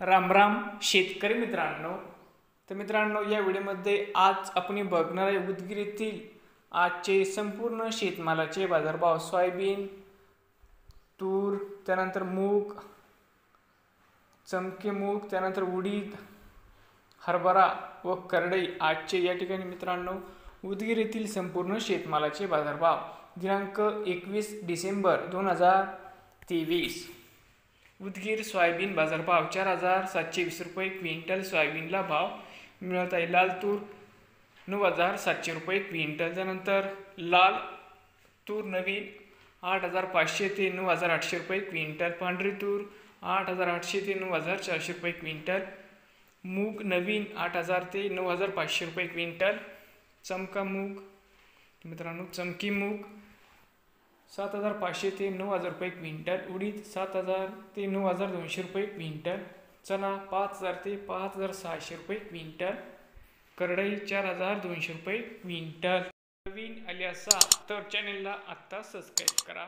राम राम शेतकरी मित्रांनो। तर मित्रांनो, या व्हिडिओमध्ये आज आपण बघणार आहे उदगीर येथील आजचे संपूर्ण शेतमालाचे बाजारभाव। सोयाबीन, तूर, त्यानंतर मूग, चमके मूग, त्यानंतर उडीद, हरभरा व करडई आजचे या ठिकाणी मित्रांनो उदगीर येथील संपूर्ण शेतमालाचे बाजारभाव दिनांक 21 डिसेंबर 2023। उदगीर सोयाबीन बाजारभाव 4720 रुपये क्विंटल। सोयाबीनला भाव मिळत आहे। लाल तूर 9700 रुपये क्विंटल। त्यानंतर लाल तूर नवीन 8500 ते 9800 रुपये क्विंटल। पांढरी तूर 8800 ते 9400 रुपये क्विंटल। मूग नवीन 8000 ते 9500 रुपये क्विंटल। चमका मूग मित्रांनो, चमकी मूग 7500 ते 9000 रुपये क्विंटल। उडीद 7000 ते 9200 रुपये क्विंटल। चना 5000 ते 5600 रुपये क्विंटल। करडई 4200 रुपये क्विंटल। नवीन आले असा तर चॅनलला आत्ता सबस्क्राईब करा।